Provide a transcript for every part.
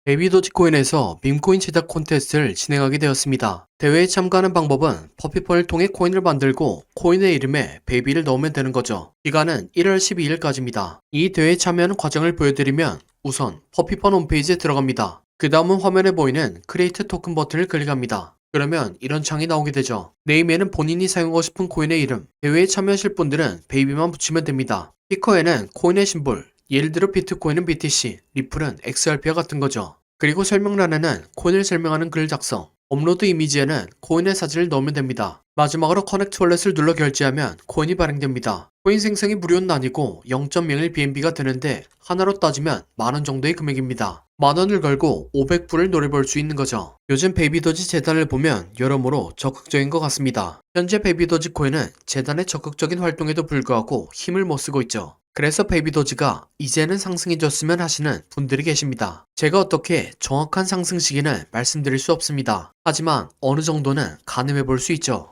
베이비도지코인에서 밈코인 제작 콘테스트를 진행하게 되었습니다. 대회에 참가하는 방법은 퍼피펀을 통해 코인을 만들고 코인의 이름에 베이비를 넣으면 되는 거죠. 기간은 1월 12일까지입니다. 이 대회에 참여하는 과정을 보여드리면 우선 퍼피펀 홈페이지에 들어갑니다. 그 다음은 화면에 보이는 크리에이트 토큰 버튼을 클릭합니다. 그러면 이런 창이 나오게 되죠. 네임에는 본인이 사용하고 싶은 코인의 이름, 대회에 참여하실 분들은 베이비만 붙이면 됩니다. 피커에는 코인의 심볼, 예를 들어 비트코인은 BTC, 리플은 XRP와 같은 거죠. 그리고 설명란에는 코인을 설명하는 글 작성, 업로드 이미지에는 코인의 사진을 넣으면 됩니다. 마지막으로 커넥트 월렛을 눌러 결제하면 코인이 발행됩니다. 코인 생성이 무료는 아니고 0.01 BNB가 되는데 하나로 따지면 만원 정도의 금액입니다. 만원을 걸고 500불을 노려볼 수 있는 거죠. 요즘 베이비도지 재단을 보면 여러모로 적극적인 것 같습니다. 현재 베이비도지 코인은 재단의 적극적인 활동에도 불구하고 힘을 못 쓰고 있죠. 그래서 베이비도지가 이제는 상승해줬으면 하시는 분들이 계십니다. 제가 어떻게 정확한 상승 시기는 말씀드릴 수 없습니다. 하지만 어느 정도는 가늠해 볼 수 있죠.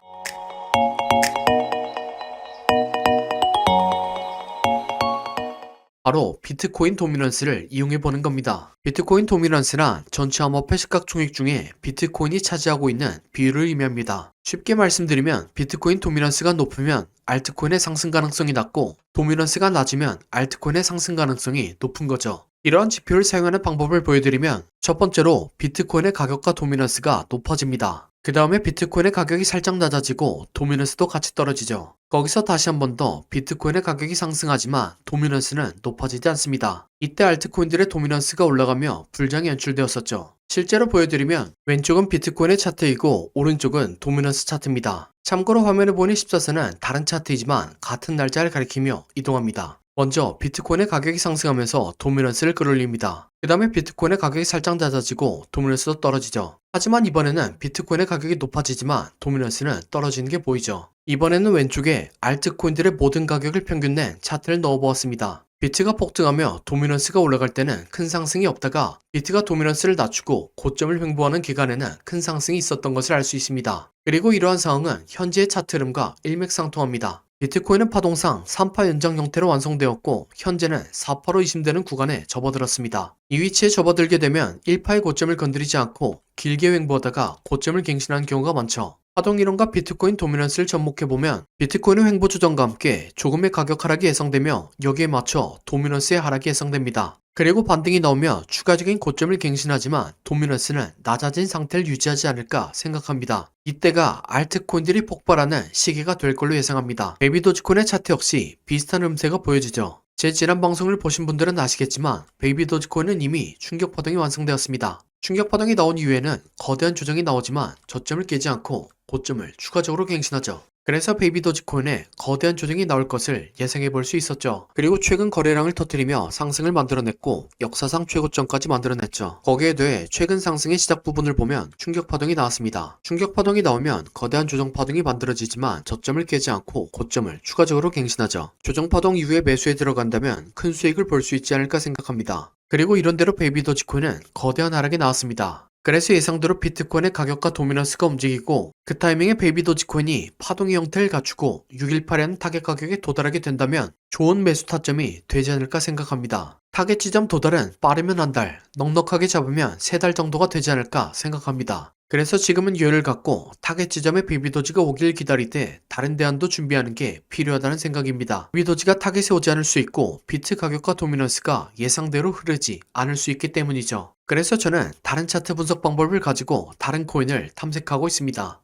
바로 비트코인 도미넌스를 이용해 보는 겁니다. 비트코인 도미넌스란 전체 암호화폐 시가총액 중에 비트코인이 차지하고 있는 비율을 의미합니다. 쉽게 말씀드리면 비트코인 도미넌스가 높으면 알트코인의 상승 가능성이 낮고 도미넌스가 낮으면 알트코인의 상승 가능성이 높은 거죠. 이러한 지표를 사용하는 방법을 보여드리면 첫 번째로 비트코인의 가격과 도미넌스가 높아집니다. 그 다음에 비트코인의 가격이 살짝 낮아지고 도미넌스도 같이 떨어지죠. 거기서 다시 한 번 더 비트코인의 가격이 상승하지만 도미넌스는 높아지지 않습니다. 이때 알트코인들의 도미넌스가 올라가며 불장이 연출되었었죠. 실제로 보여드리면 왼쪽은 비트코인의 차트이고 오른쪽은 도미넌스 차트입니다. 참고로 화면에 보이는 14선은 다른 차트이지만 같은 날짜를 가리키며 이동합니다. 먼저 비트코인의 가격이 상승하면서 도미넌스를 끌어올립니다. 그 다음에 비트코인의 가격이 살짝 낮아지고 도미넌스도 떨어지죠. 하지만 이번에는 비트코인의 가격이 높아지지만 도미넌스는 떨어지는 게 보이죠. 이번에는 왼쪽에 알트코인들의 모든 가격을 평균낸 차트를 넣어보았습니다. 비트가 폭등하며 도미넌스가 올라갈 때는 큰 상승이 없다가 비트가 도미넌스를 낮추고 고점을 횡보하는 기간에는 큰 상승이 있었던 것을 알 수 있습니다. 그리고 이러한 상황은 현재의 차트 흐름과 일맥상통합니다. 비트코인은 파동상 3파 연장 형태로 완성되었고 현재는 4파로 의심되는 구간에 접어들었습니다. 이 위치에 접어들게 되면 1파의 고점을 건드리지 않고 길게 횡보하다가 고점을 갱신하는 경우가 많죠. 파동이론과 비트코인 도미넌스를 접목해보면 비트코인의 횡보 조정과 함께 조금의 가격 하락이 예상되며 여기에 맞춰 도미넌스의 하락이 예상됩니다. 그리고 반등이 나오며 추가적인 고점을 갱신하지만 도미넌스는 낮아진 상태를 유지하지 않을까 생각합니다. 이때가 알트코인들이 폭발하는 시기가 될 걸로 예상합니다. 베이비도지코인의 차트 역시 비슷한 음세가 보여지죠. 제 지난 방송을 보신 분들은 아시겠지만 베이비도지코인은 이미 충격 파동이 완성되었습니다. 충격 파동이 나온 이후에는 거대한 조정이 나오지만 저점을 깨지 않고 고점을 추가적으로 갱신하죠. 그래서 베이비도지코인에 거대한 조정이 나올 것을 예상해 볼 수 있었죠. 그리고 최근 거래량을 터뜨리며 상승을 만들어냈고 역사상 최고점까지 만들어냈죠. 거기에 대해 최근 상승의 시작 부분을 보면 충격 파동이 나왔습니다. 충격 파동이 나오면 거대한 조정 파동이 만들어지지만 저점을 깨지 않고 고점을 추가적으로 갱신하죠. 조정 파동 이후에 매수에 들어간다면 큰 수익을 볼 수 있지 않을까 생각합니다. 그리고 이런대로 베이비도지코인은 거대한 하락이 나왔습니다. 그래서 예상대로 비트코인의 가격과 도미넌스가 움직이고 그 타이밍에 베이비도지코인이 파동의 형태를 갖추고 618이라는 타겟 가격에 도달하게 된다면 좋은 매수 타점이 되지 않을까 생각합니다. 타겟 지점 도달은 빠르면 한 달, 넉넉하게 잡으면 3달 정도가 되지 않을까 생각합니다. 그래서 지금은 여유를 갖고 타겟 지점에 베이비도지가 오길 기다릴 때 다른 대안도 준비하는 게 필요하다는 생각입니다. 베이비도지가 타겟에 오지 않을 수 있고 비트 가격과 도미넌스가 예상대로 흐르지 않을 수 있기 때문이죠. 그래서 저는 다른 차트 분석 방법을 가지고 다른 코인을 탐색하고 있습니다.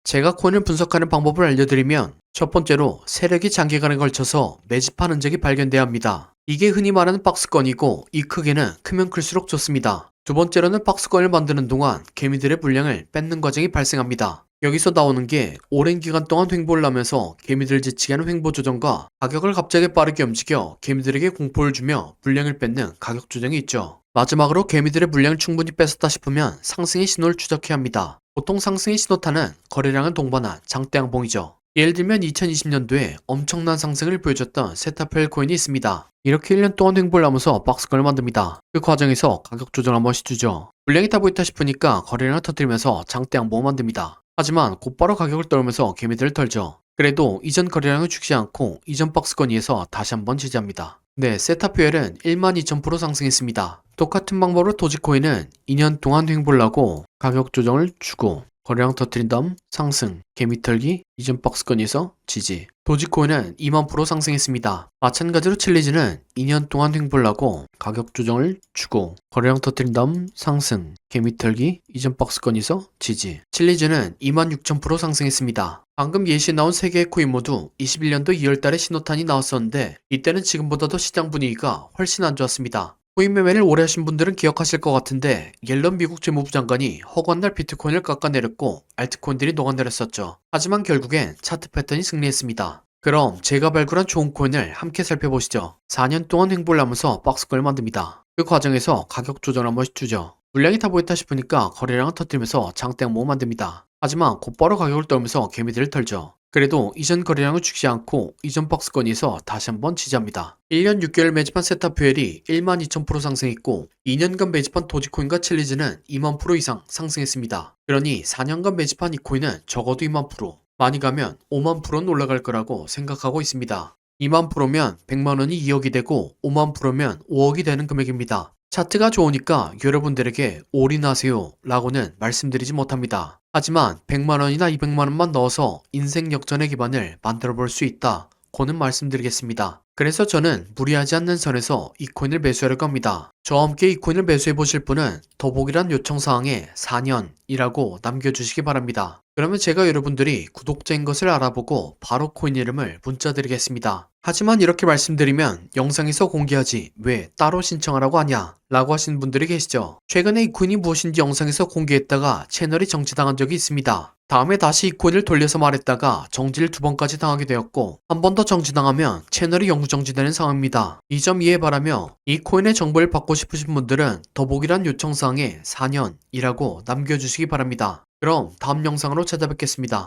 제가 코인을 분석하는 방법을 알려드리면 첫 번째로 세력이 장기간에 걸쳐서 매집한 흔적이 발견돼야 합니다. 이게 흔히 말하는 박스권이고 이 크기는 크면 클수록 좋습니다. 두 번째로는 박스권을 만드는 동안 개미들의 물량을 뺏는 과정이 발생합니다. 여기서 나오는 게 오랜 기간 동안 횡보를 하면서 개미들을 지치게 하는 횡보 조정과 가격을 갑자기 빠르게 움직여 개미들에게 공포를 주며 물량을 뺏는 가격 조정이 있죠. 마지막으로 개미들의 물량을 충분히 뺏었다 싶으면 상승의 신호를 추적해야 합니다. 보통 상승의 신호탄은 거래량을 동반한 장대 양봉이죠. 예를 들면 2020년도에 엄청난 상승을 보여줬던 세타펠 코인이 있습니다. 이렇게 1년 동안 횡보를 하면서 박스권을 만듭니다. 그 과정에서 가격 조정 한 번씩 주죠. 물량이 다 보였다 싶으니까 거래량을 터뜨리면서 장대 양봉을 만듭니다. 하지만 곧바로 가격을 떨면서 개미들을 털죠. 그래도 이전 거래량을 죽지 않고 이전 박스 건의에서 다시 한번 지지합니다. 네, 세타퓨엘은 12,000% 상승했습니다. 똑같은 방법으로 도지코인은 2년 동안 횡보를 하고 가격 조정을 주고 거래량 터트린 다음 상승, 개미털기, 이전 박스 건의에서 지지. 도지코인은 2만% 상승했습니다. 마찬가지로 칠리즈는 2년 동안 횡보를 하고 가격 조정을 주고 거래량 터트린 다음 상승, 개미털기, 이전 박스 건의에서 지지. 칠리즈는 26,000% 상승했습니다. 방금 예시에 나온 3개의 코인 모두 21년도 2월달에 신호탄이 나왔었는데 이때는 지금보다도 시장 분위기가 훨씬 안 좋았습니다. 코인 매매를 오래 하신 분들은 기억하실 것 같은데 옐런 미국 재무부 장관이 허구한 날 비트코인을 깎아내렸고 알트코인들이 녹아내렸었죠. 하지만 결국엔 차트 패턴이 승리했습니다. 그럼 제가 발굴한 좋은 코인을 함께 살펴보시죠. 4년 동안 횡보를 하면서 박스권을 만듭니다. 그 과정에서 가격 조정을 한 번씩 주죠. 물량이 다 보였다 싶으니까 거래량을 터뜨리면서 장대 항목 만듭니다. 하지만 곧바로 가격을 떨면서 개미들을 털죠. 그래도 이전 거래량을 죽지 않고 이전 박스 건의에서 다시 한번 지지합니다. 1년 6개월 매집한 세타퓨엘이 12,000% 상승했고 2년간 매집한 도지코인과 칠리즈는 2만% 이상 상승했습니다. 그러니 4년간 매집한 이 코인은 적어도 2만%, 많이 가면 5만%는 올라갈 거라고 생각하고 있습니다. 2만%면 100만원이 2억이 되고 5만%면 5억이 되는 금액입니다. 차트가 좋으니까 여러분들에게 올인하세요 라고는 말씀드리지 못합니다. 하지만 100만원이나 200만원만 넣어서 인생 역전의 기반을 만들어 볼 수 있다 고는 말씀드리겠습니다. 그래서 저는 무리하지 않는 선에서 이 코인을 매수하려고 합니다. 저와 함께 이 코인을 매수해 보실 분은 더보기란 요청사항에 4년이라고 남겨주시기 바랍니다. 그러면 제가 여러분들이 구독자인 것을 알아보고 바로 코인 이름을 문자 드리겠습니다. 하지만 이렇게 말씀드리면 영상에서 공개하지 왜 따로 신청하라고 하냐 라고 하시는 분들이 계시죠. 최근에 이 코인이 무엇인지 영상에서 공개했다가 채널이 정지당한 적이 있습니다. 다음에 다시 이 코인을 돌려서 말했다가 정지를 2번까지 당하게 되었고 한 번 더 정지당하면 채널이 영구 정지되는 상황입니다. 이 점 이해 바라며 이 코인의 정보를 받고 싶으신 분들은 더보기란 요청사항에 4년이라고 남겨주시기 바랍니다. 그럼 다음 영상으로 찾아뵙겠습니다.